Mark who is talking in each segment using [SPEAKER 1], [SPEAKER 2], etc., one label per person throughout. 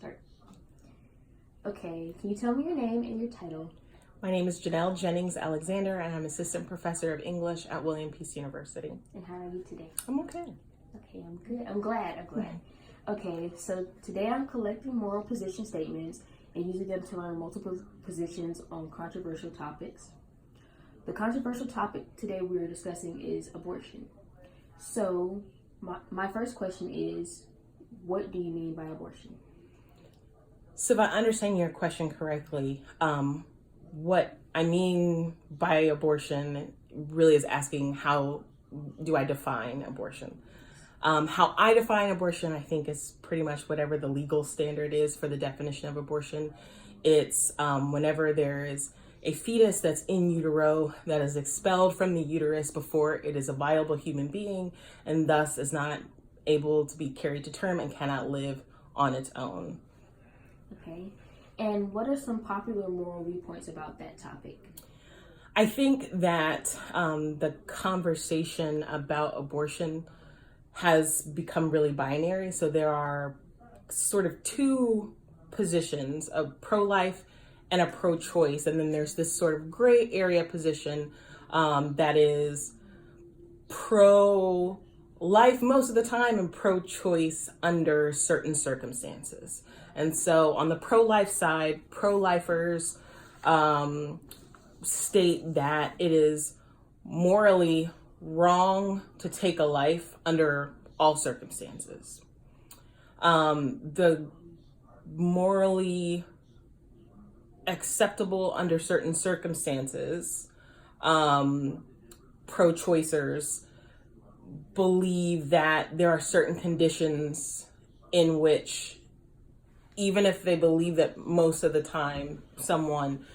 [SPEAKER 1] start. Okay, can you tell me your name and your title?
[SPEAKER 2] My name is Janelle Jennings Alexander, and I'm Assistant Professor of English at William Peace University.
[SPEAKER 1] And how are you today?
[SPEAKER 2] I'm okay.
[SPEAKER 1] Okay, I'm good. I'm glad. Okay, so today I'm collecting moral position statements and using them to learn multiple positions on controversial topics. The controversial topic today we're discussing is abortion. So, my first question is, what do you mean by abortion?
[SPEAKER 2] So if I understand your question correctly, what I mean by abortion really is asking how do I define abortion? How I define abortion, I think, is pretty much whatever the legal standard is for the definition of abortion. It's whenever there is a fetus that's in utero that is expelled from the uterus before it is a viable human being and thus is not able to be carried to term and cannot live on its own.
[SPEAKER 1] Okay. And what are some popular moral viewpoints about that topic?
[SPEAKER 2] I think that the conversation about abortion has become really binary. So there are sort of two positions, a pro-life and a pro-choice. And then there's this sort of gray area position that is pro-life most of the time and pro-choice under certain circumstances. And so on the pro-life side, pro-lifers state that it is morally wrong to take a life under all circumstances. The morally acceptable under certain circumstances, pro-choicers believe that there are certain conditions in which, even if they believe that most of the time someone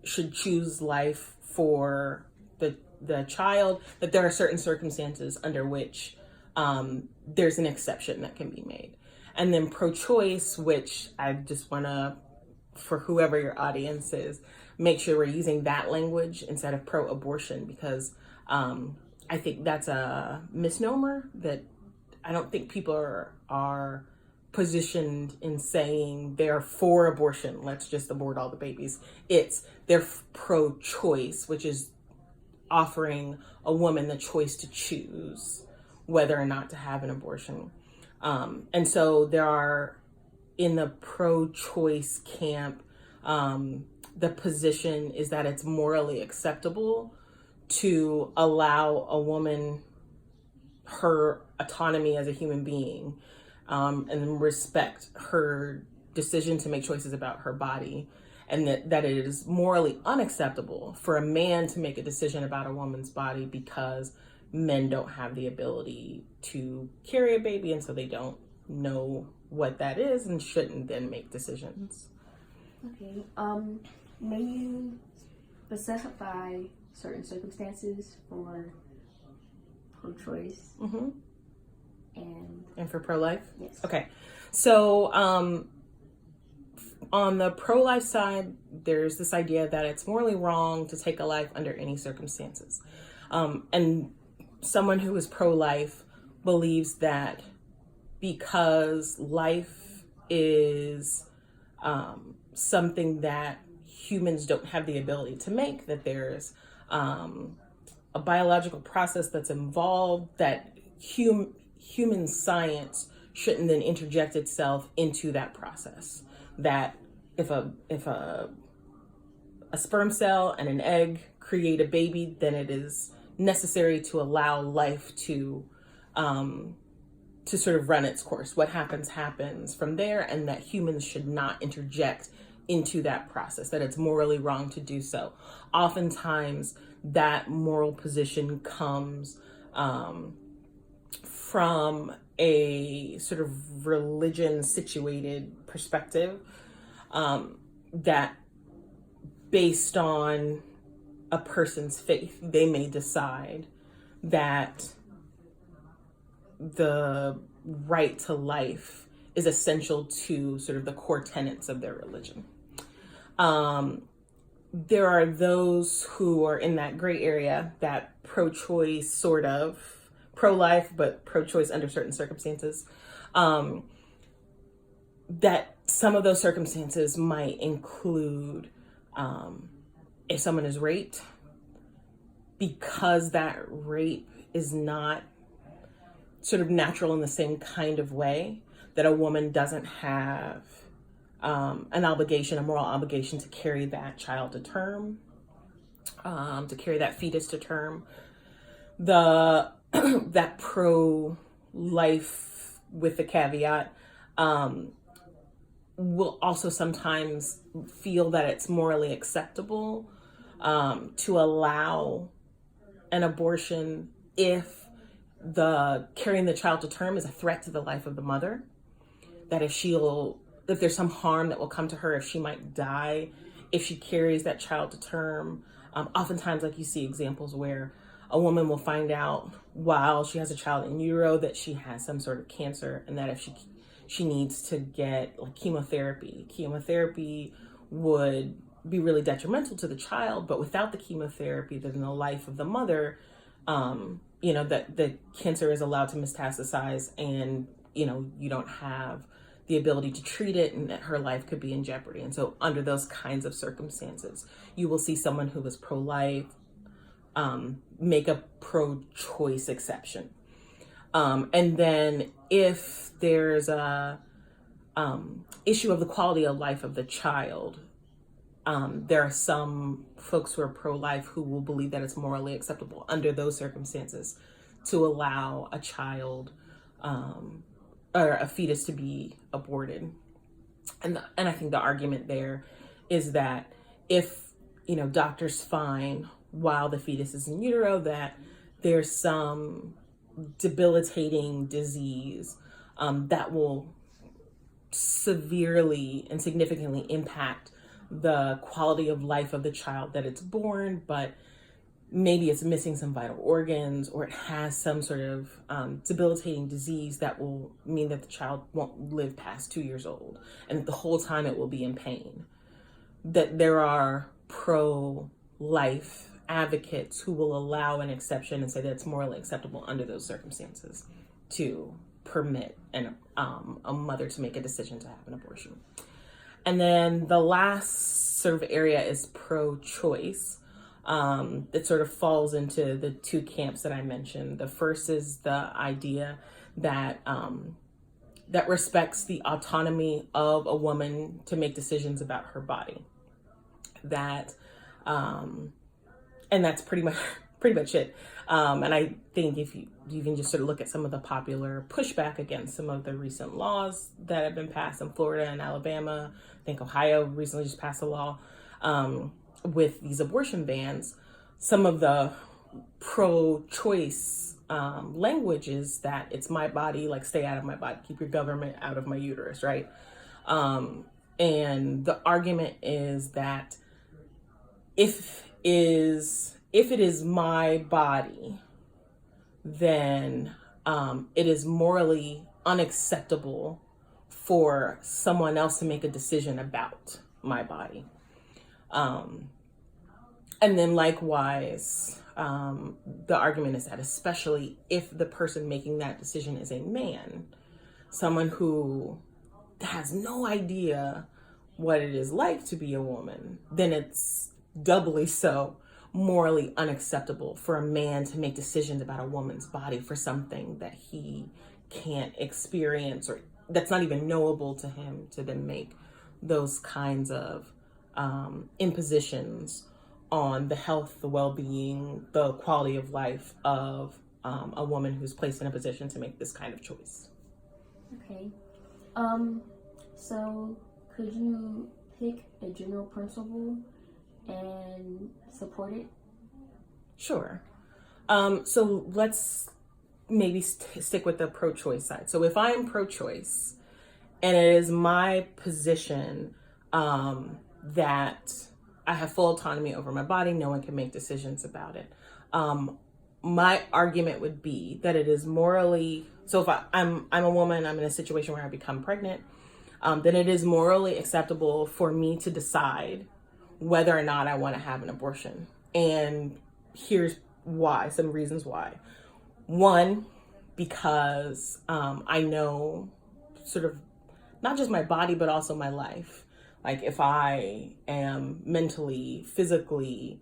[SPEAKER 2] should choose life for the child, that there are certain circumstances under which there's an exception that can be made. And then pro-choice, which I just want to, for whoever your audience is, make sure we're using that language instead of pro-abortion, because I think that's a misnomer that I don't think people are positioned in saying they're for abortion, let's just abort all the babies. They're pro-choice, which is offering a woman the choice to choose whether or not to have an abortion. And so there are, in the pro-choice camp, the position is that it's morally acceptable to allow a woman her autonomy as a human being, and respect her decision to make choices about her body, and that it is morally unacceptable for a man to make a decision about a woman's body because men don't have the ability to carry a baby, and so they don't know what that is and shouldn't then make decisions.
[SPEAKER 1] Okay. May you specify certain circumstances for pro-choice?
[SPEAKER 2] Mm-hmm. And for pro-life?
[SPEAKER 1] Yes.
[SPEAKER 2] Okay. So on the pro-life side, there's this idea that it's morally wrong to take a life under any circumstances. And someone who is pro-life believes that because life is something that humans don't have the ability to make, that there's a biological process that's involved, that human science shouldn't then interject itself into that process. That if a sperm cell and an egg create a baby, then it is necessary to allow life to sort of run its course. What happens from there, and that humans should not interject into that process, that it's morally wrong to do so. Oftentimes that moral position comes from a sort of religion situated perspective, that based on a person's faith, they may decide that the right to life is essential to sort of the core tenets of their religion. There are those who are in that gray area, that pro-choice, sort of pro-life, but pro-choice under certain circumstances, that some of those circumstances might include if someone is raped, because that rape is not sort of natural in the same kind of way, that a woman doesn't have an obligation, a moral obligation to carry that child to term, to carry that fetus to term. That pro-life with the caveat will also sometimes feel that it's morally acceptable to allow an abortion if the carrying the child to term is a threat to the life of the mother. That if there's some harm that will come to her, if she might die, if she carries that child to term. Oftentimes, like, you see examples where a woman will find out while she has a child in utero that she has some sort of cancer, and that if she needs to get like chemotherapy would be really detrimental to the child, but without the chemotherapy, then the life of the mother, that the cancer is allowed to metastasize, and you don't have the ability to treat it, and that her life could be in jeopardy. And so under those kinds of circumstances, you will see someone who is pro-life make a pro-choice exception. And then if there's a issue of the quality of life of the child, there are some folks who are pro-life who will believe that it's morally acceptable under those circumstances to allow a child or a fetus to be aborted. And I think the argument there is that if, doctors find while the fetus is in utero that there's some debilitating disease that will severely and significantly impact the quality of life of the child that it's born, but maybe it's missing some vital organs, or it has some sort of debilitating disease that will mean that the child won't live past 2 years old, and the whole time it will be in pain, that there are pro-life advocates who will allow an exception and say that it's morally acceptable under those circumstances to permit a mother to make a decision to have an abortion. And then the last sort of area is pro-choice. That sort of falls into the two camps that I mentioned. The first is the idea that that respects the autonomy of a woman to make decisions about her body. And that's pretty much it. And I think if you can just sort of look at some of the popular pushback against some of the recent laws that have been passed in Florida and Alabama. I think Ohio recently just passed a law with these abortion bans. Some of the pro-choice language is that it's my body, like, stay out of my body, keep your government out of my uterus, right? And the argument is that if it is my body, then it is morally unacceptable for someone else to make a decision about my body. And then likewise, the argument is that especially if the person making that decision is a man, someone who has no idea what it is like to be a woman, then it's doubly so morally unacceptable for a man to make decisions about a woman's body for something that he can't experience, or that's not even knowable to him, to then make those kinds of impositions on the health, the well-being, the quality of life of a woman who's placed in a position to make this kind of choice.
[SPEAKER 1] Okay. So could you pick a general principle and support it?
[SPEAKER 2] Sure. So let's maybe stick with the pro-choice side. So if I'm pro-choice and it is my position that I have full autonomy over my body, no one can make decisions about it. My argument would be that it is morally, so if I'm a woman, I'm in a situation where I become pregnant, then it is morally acceptable for me to decide whether or not I want to have an abortion. And here's why, some reasons why. One, because I know, sort of not just my body, but also my life. Like if I am mentally, physically,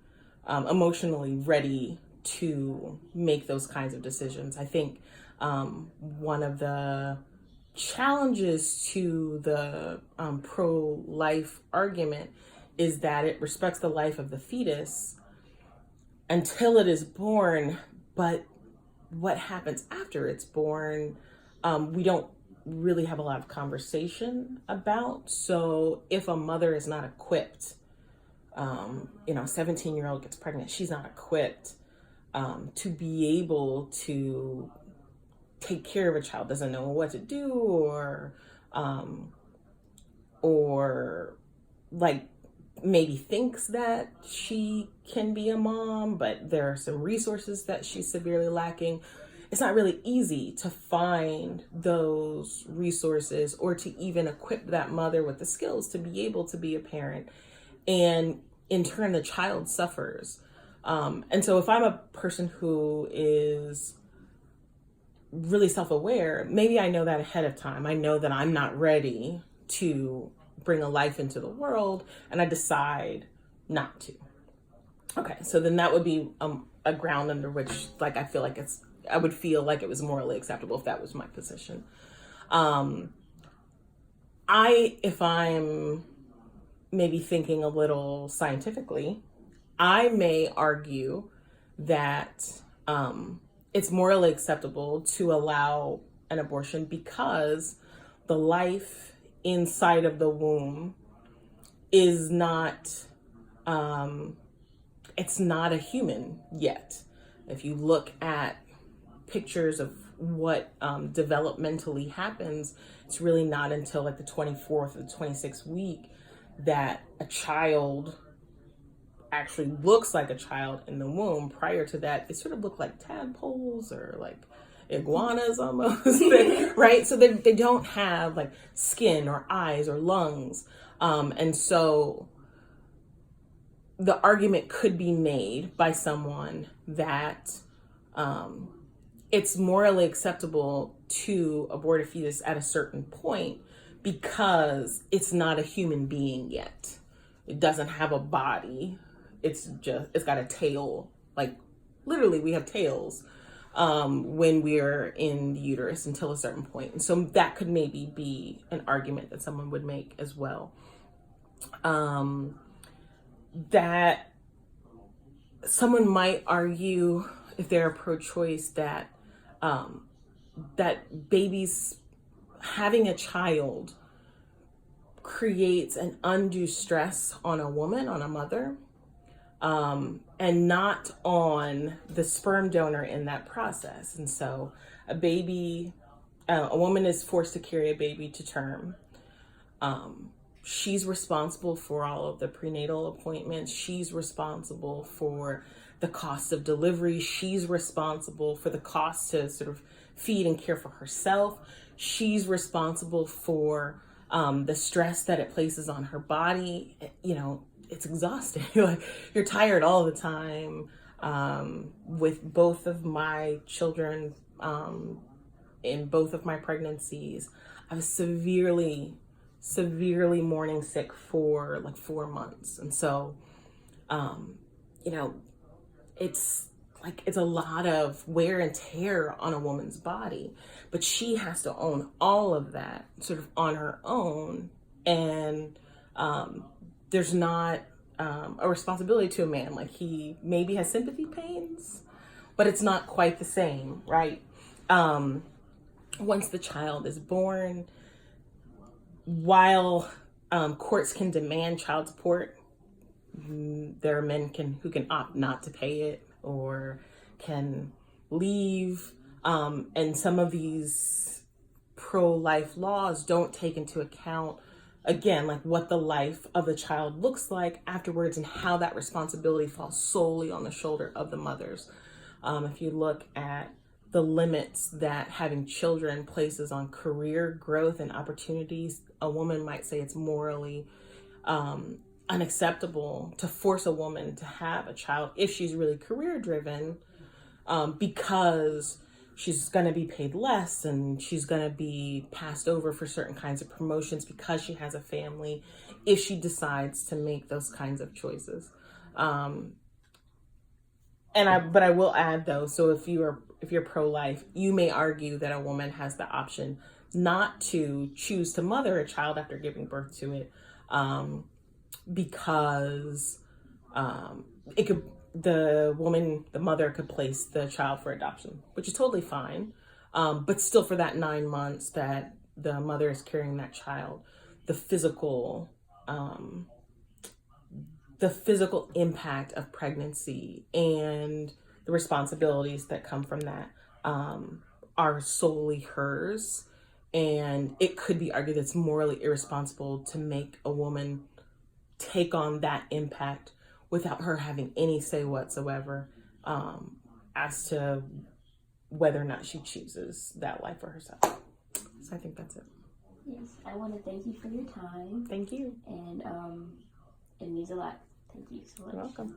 [SPEAKER 2] emotionally ready to make those kinds of decisions. I think one of the challenges to the pro-life argument is that it respects the life of the fetus until it is born, but what happens after it's born, we don't really have a lot of conversation about. So if a mother is not equipped, 17-year-old gets pregnant, she's not equipped to be able to take care of a child, doesn't know what to do, or like maybe thinks that she can be a mom, but there are some resources that she's severely lacking. It's not really easy to find those resources or to even equip that mother with the skills to be able to be a parent. And in turn, the child suffers. And so if I'm a person who is really self-aware, maybe I know that ahead of time. I know that I'm not ready to bring a life into the world, and I decide not to. Okay, so then that would be a ground under which, like, I would feel like it was morally acceptable if that was my position. If I'm maybe thinking a little scientifically, I may argue that it's morally acceptable to allow an abortion because the life inside of the womb is not, it's not a human yet. If you look at pictures of what developmentally happens, it's really not until like the 24th or the 26th week that a child actually looks like a child in the womb. Prior to that, they sort of look like tadpoles or like iguanas almost, right? So they don't have like skin or eyes or lungs. And so the argument could be made by someone that it's morally acceptable to abort a fetus at a certain point because it's not a human being yet. It doesn't have a body. It's got a tail. Like literally we have tails when we're in the uterus until a certain point. And so that could maybe be an argument that someone would make as well. That someone might argue, if they're pro-choice, that that babies having a child creates an undue stress on a woman, on a mother, and not on the sperm donor in that process. And so a woman is forced to carry a baby to term. She's responsible for all of the prenatal appointments. She's responsible for the cost of delivery. She's responsible for the cost to sort of feed and care for herself. She's responsible for the stress that it places on her body. It's exhausting. Like, you're tired all the time. With both of my children, in both of my pregnancies, I was severely morning sick for like 4 months. And so, it's a lot of wear and tear on a woman's body, but she has to own all of that sort of on her own. And there's not a responsibility to a man. Like, he maybe has sympathy pains, but it's not quite the same, right? Once the child is born, while courts can demand child support, there are men who can opt not to pay it or can leave. And some of these pro-life laws don't take into account, again, like what the life of the child looks like afterwards and how that responsibility falls solely on the shoulder of the mothers. If you look at the limits that having children places on career growth and opportunities, a woman might say it's morally unacceptable to force a woman to have a child if she's really career driven, because she's going to be paid less and she's going to be passed over for certain kinds of promotions because she has a family if she decides to make those kinds of choices. But I will add though, so if you're pro-life, you may argue that a woman has the option not to choose to mother a child after giving birth to it, because the mother could place the child for adoption, which is totally fine. But still, for that 9 months that the mother is carrying that child, the physical impact of pregnancy and the responsibilities that come from that are solely hers. And it could be argued that it's morally irresponsible to make a woman take on that impact without her having any say whatsoever as to whether or not she chooses that life for herself. So I think that's it.
[SPEAKER 1] Yes, I want to thank you for your time.
[SPEAKER 2] Thank you.
[SPEAKER 1] And it means a lot. Thank you so much.
[SPEAKER 2] You're welcome.